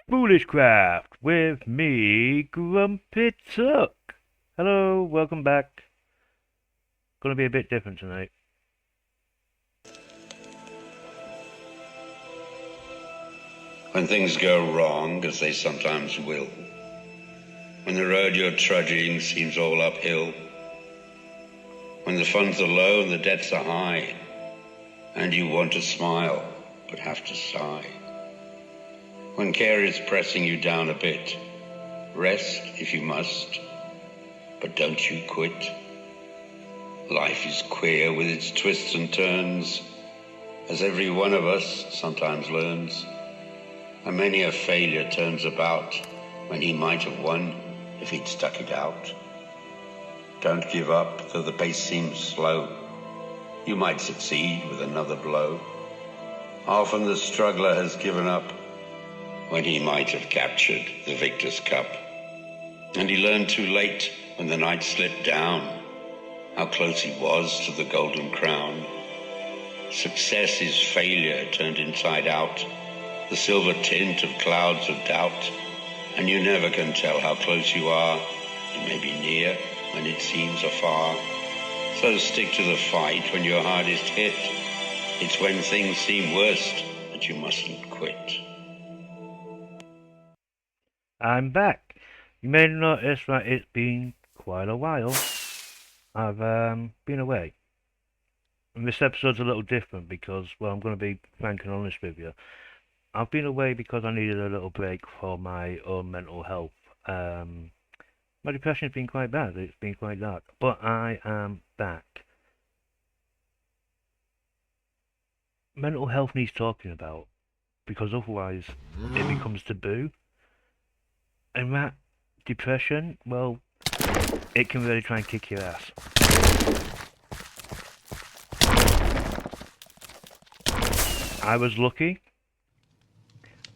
FoolishCraft with me, Grumpy Tuck. Hello, welcome back. Gonna be a bit different tonight. When things go wrong, as they sometimes will, when the road you're trudging seems all uphill, when the funds are low and the debts are high, and you want to smile but have to sigh, when care is pressing you down a bit, rest if you must, but don't you quit. Life is queer with its twists and turns, as every one of us sometimes learns, and many a failure turns about when he might have won if he'd stuck it out. Don't give up, though the pace seems slow. You might succeed with another blow. Often the struggler has given up when he might have captured the victor's cup. And he learned too late when the night slipped down how close he was to the golden crown. Success is failure turned inside out, the silver tint of clouds of doubt, and you never can tell how close you are. You may be near when it seems afar. So stick to the fight when you're hardest hit. It's when things seem worst that you mustn't quit. I'm back. You may notice that it's been quite a while. I've been away. And this episode's a little different because, well, I'm going to be frank and honest with you. I've been away because I needed a little break for my own mental health. My depression's been quite bad. It's been quite dark. But I am back. Mental health needs talking about because otherwise it becomes taboo. And that depression, well, it can really try and kick your ass. I was lucky.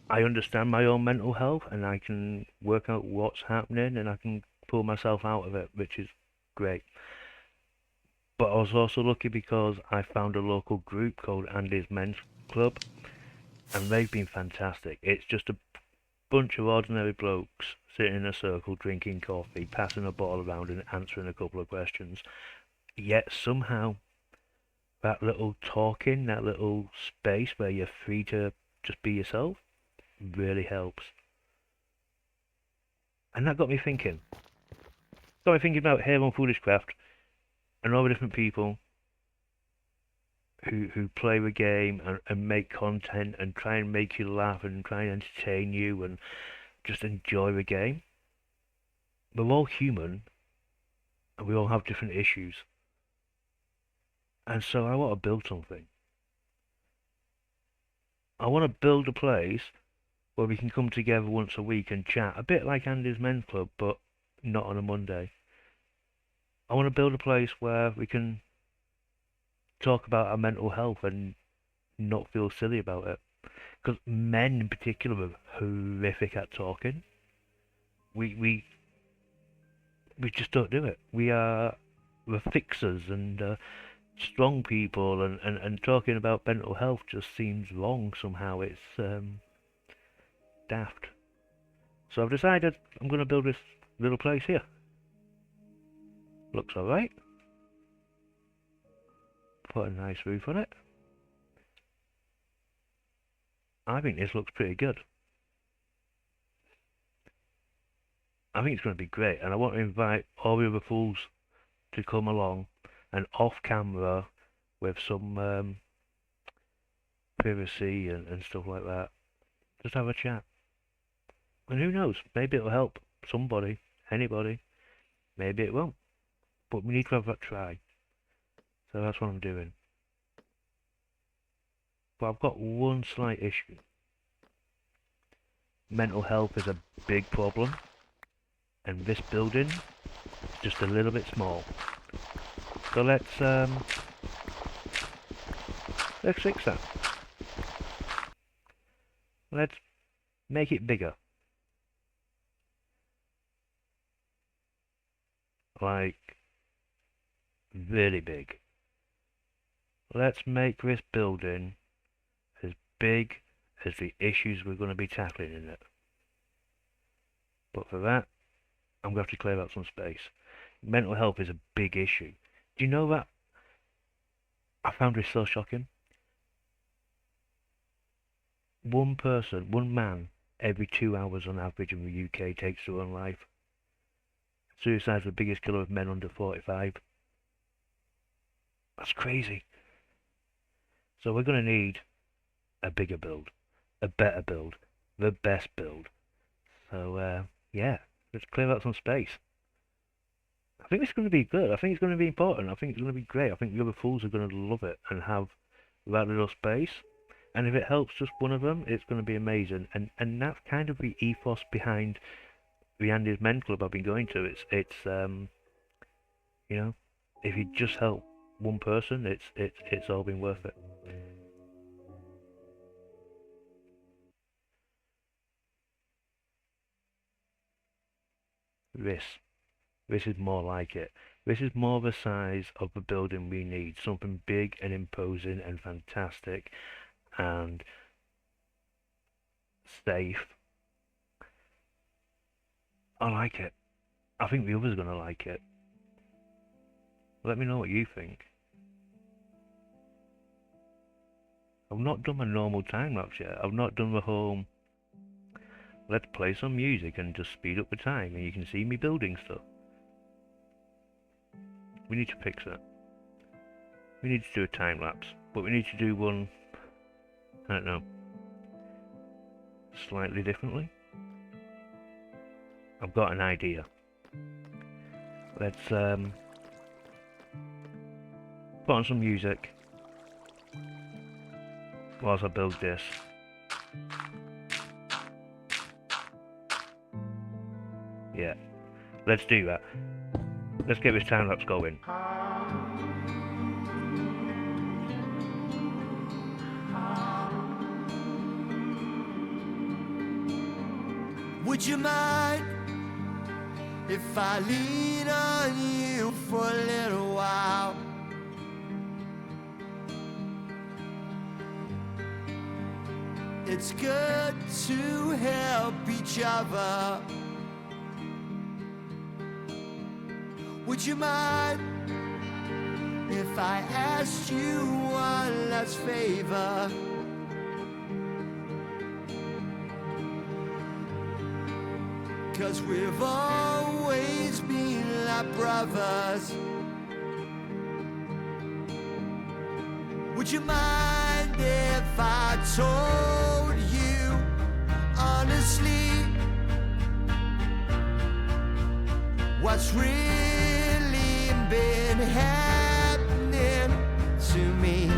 I understand my own mental health and I can work out what's happening and I can pull myself out of it, which is great. But I was also lucky because I found a local group called Andy's Men's Club and they've been fantastic. It's just a bunch of ordinary blokes sitting in a circle drinking coffee, passing a ball around and answering a couple of questions. Yet somehow that little talking, that little space where you're free to just be yourself really helps. And that got me thinking. Got me thinking about here on FoolishCraft and all the different people who play the game and make content and try and make you laugh and try and entertain you and just enjoy the game. We're all human and we all have different issues. And so I want to build something. I want to build a place where we can come together once a week and chat, a bit like Andy's Men's Club, but not on a Monday. I want to build a place where we can talk about our mental health and not feel silly about it. Because men in particular are horrific at talking. We just don't do it. We are the fixers and strong people and talking about mental health just seems wrong somehow. It's daft. So I've decided I'm going to build this little place here. Looks alright. Put a nice roof on it. I think this looks pretty good. I think it's going to be great, and I want to invite all the other fools to come along and off camera with some privacy and stuff like that. Just have a chat. And who knows, maybe it'll help somebody, anybody. Maybe it won't. But we need to have that try. So that's what I'm doing. But I've got one slight issue. Mental health is a big problem. And this building is just a little bit small. So let's fix that. Let's make it bigger. Like really big. Let's make this building as big as the issues we're going to be tackling in it. But for that, I'm going to have to clear out some space. Mental health is a big issue. Do you know that? I found this so shocking. One person, one man, every 2 hours on average in the UK takes their own life. Suicide's the biggest killer of men under 45. That's crazy. So we're going to need a bigger build, a better build, the best build. So, yeah, let's clear out some space. I think it's going to be good. I think it's going to be important. I think it's going to be great. I think the other fools are going to love it and have that little space. And if it helps just one of them, it's going to be amazing. And that's kind of the ethos behind the Andy's Men Club I've been going to. It's you know, if you just help one person, it's all been worth it. This is more like it. This is more the size of the building we need. Something big and imposing and fantastic and safe. I like it. I think the others are going to like it. Let me know what you think. I've not done my normal time lapse yet. I've not done the whole let's play some music and just speed up the time and you can see me building stuff. We need to fix that. We need to do a time lapse, but we need to do one, I don't know, slightly differently. I've got an idea. Let's put on some music whilst I build this. Yeah, let's do that. Let's get this time lapse going. Would you mind if I lean on you for a little while? It's good to help each other. Would you mind if I asked you one last favor? Cause we've always been like brothers. Would you mind if I told you honestly what's really been happening to me?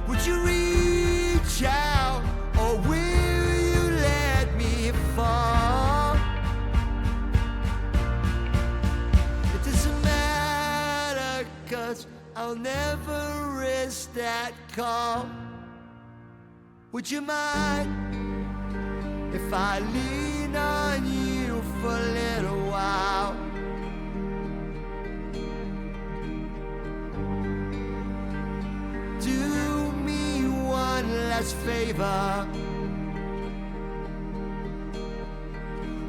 Would you reach out or will you let me fall? It doesn't matter, cause I'll never risk that call. Would you mind if I lean on you for a little while? Do me one last favor.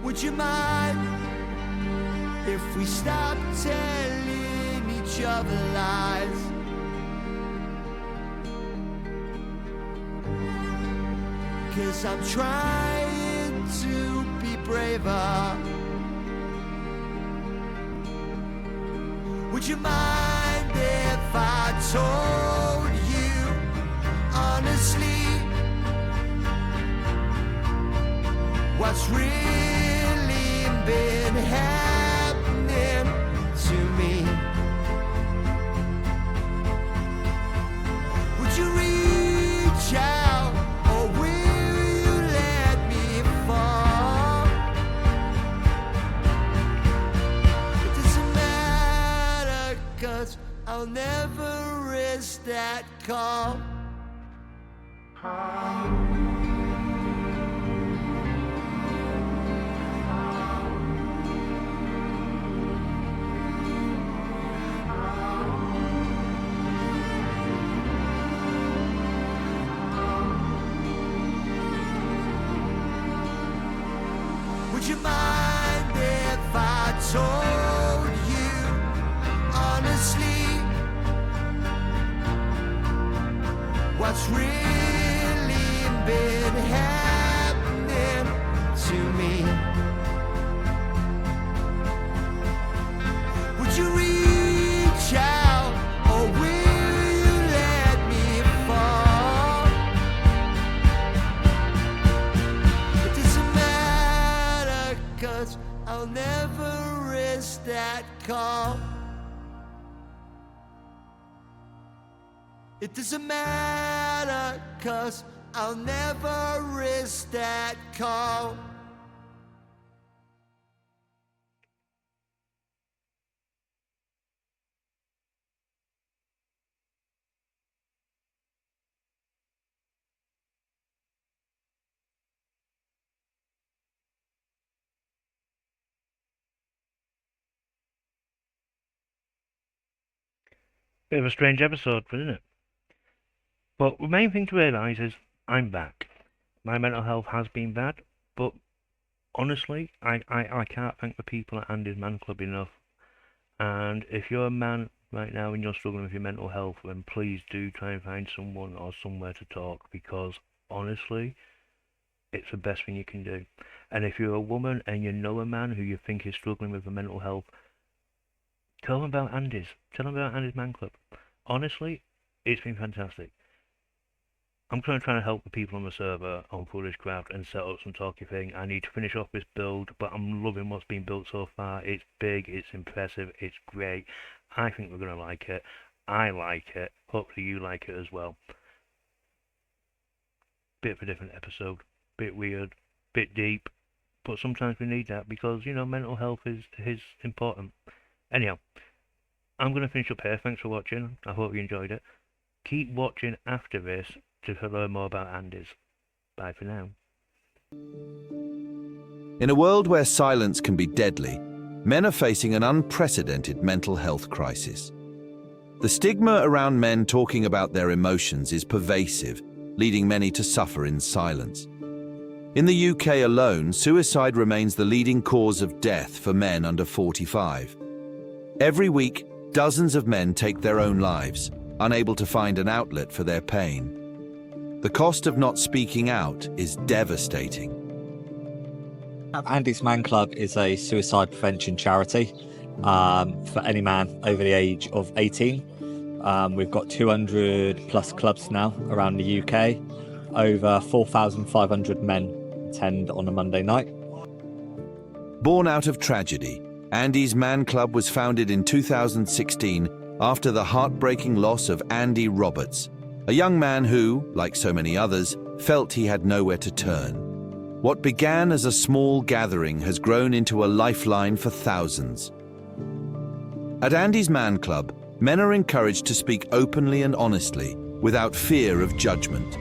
Would you mind if we stop telling each other lies? Cause I'm trying to be braver. Would you mind if I told you honestly what's really been happening to me? Would you reach out or will you let me fall? It doesn't matter, cause I'll never risk that call. you mind if I told you honestly what's really been happening to me? Would you reach out, or will you let me fall? It doesn't matter, 'cause I'll never risk that call. It doesn't matter, 'cause I'll never risk that call. Bit of a strange episode, wasn't it? But the main thing to realise is I'm back. My mental health has been bad, but honestly, I can't thank the people at Andy's Man Club enough. And if you're a man right now and you're struggling with your mental health, then please do try and find someone or somewhere to talk, because honestly, it's the best thing you can do. And if you're a woman and you know a man who you think is struggling with a mental health, tell them about Andy's. Tell them about Andy's Man Club. Honestly, it's been fantastic. I'm going to try and help the people on the server on FoolishCraft and set up some talky thing. I need to finish off this build, but I'm loving what's been built so far. It's big, it's impressive, it's great. I think we're going to like it. I like it. Hopefully you like it as well. Bit of a different episode. Bit weird. Bit deep. But sometimes we need that because, you know, mental health is important. Anyhow, I'm going to finish up here. Thanks for watching. I hope you enjoyed it. Keep watching after this to learn more about Andy's. Bye for now. In a world where silence can be deadly, men are facing an unprecedented mental health crisis. The stigma around men talking about their emotions is pervasive, leading many to suffer in silence. In the UK alone, suicide remains the leading cause of death for men under 45. Every week, dozens of men take their own lives, unable to find an outlet for their pain. The cost of not speaking out is devastating. Andy's Man Club is a suicide prevention charity for any man over the age of 18. We've got 200 plus clubs now around the UK. Over 4,500 men attend on a Monday night. Born out of tragedy, Andy's Man Club was founded in 2016 after the heartbreaking loss of Andy Roberts, a young man who, like so many others, felt he had nowhere to turn. What began as a small gathering has grown into a lifeline for thousands. At Andy's Man Club, men are encouraged to speak openly and honestly, without fear of judgment.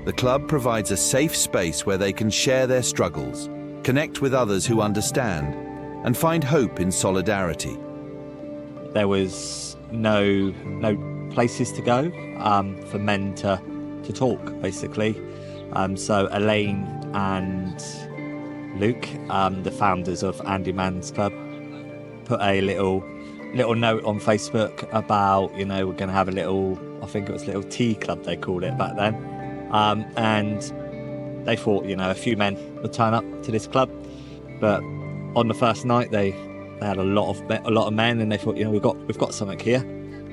The club provides a safe space where they can share their struggles, connect with others who understand, and find hope in solidarity. There was no places to go for men to talk, basically. So Elaine and Luke, the founders of Andy Man's Club, put a little note on Facebook about, you know, we're going to have a little, I think it was a little tea club they called it back then. And they thought, you know, a few men would turn up to this club, but on the first night they had a lot of men, and they thought, you know, we've got something here.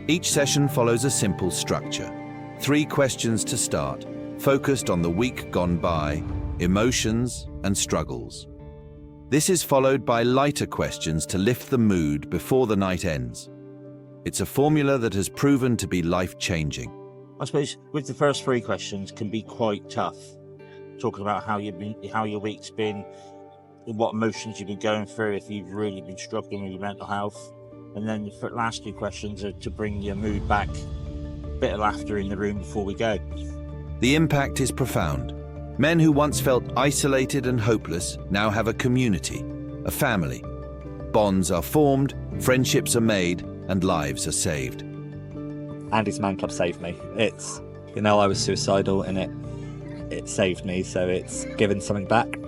Each session follows a simple structure. 3 questions to start, focused on the week gone by, emotions and struggles. This is followed by lighter questions to lift the mood before the night ends. It's a formula that has proven to be life-changing. I suppose with the first 3 questions can be quite tough, talking about how your week's been, what emotions you've been going through, if you've really been struggling with your mental health. And then the last 2 questions are to bring your mood back, a bit of laughter in the room before we go. The impact is profound. Men who once felt isolated and hopeless now have a community, a family. Bonds are formed, friendships are made, and lives are saved. Andy's Man Club saved me. It's, you know, I was suicidal and it saved me, so it's given something back.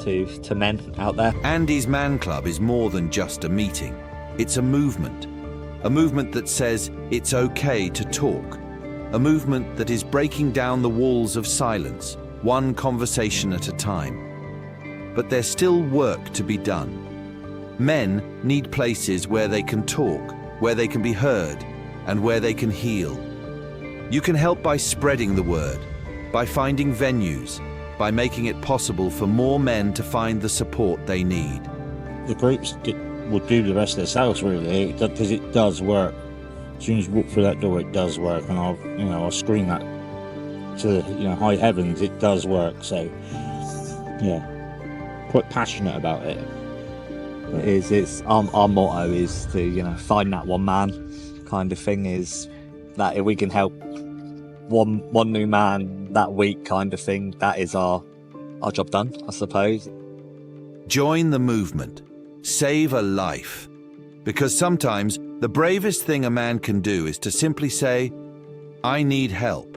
to men out there. Andy's Man Club is more than just a meeting. It's a movement that says it's okay to talk, a movement that is breaking down the walls of silence, one conversation at a time. But there's still work to be done. Men need places where they can talk, where they can be heard, and where they can heal. You can help by spreading the word, by finding venues, by making it possible for more men to find the support they need. The groups will do the rest themselves, really, because it does work. As soon as you walk through that door, it does work, and I'll scream that to high heavens. It does work. So, yeah, quite passionate about it. It's our motto is to find that one man kind of thing. Is that if we can help one new man that week kind of thing, that is our job done, I suppose. Join the movement. Save a life. Because sometimes the bravest thing a man can do is to simply say, I need help.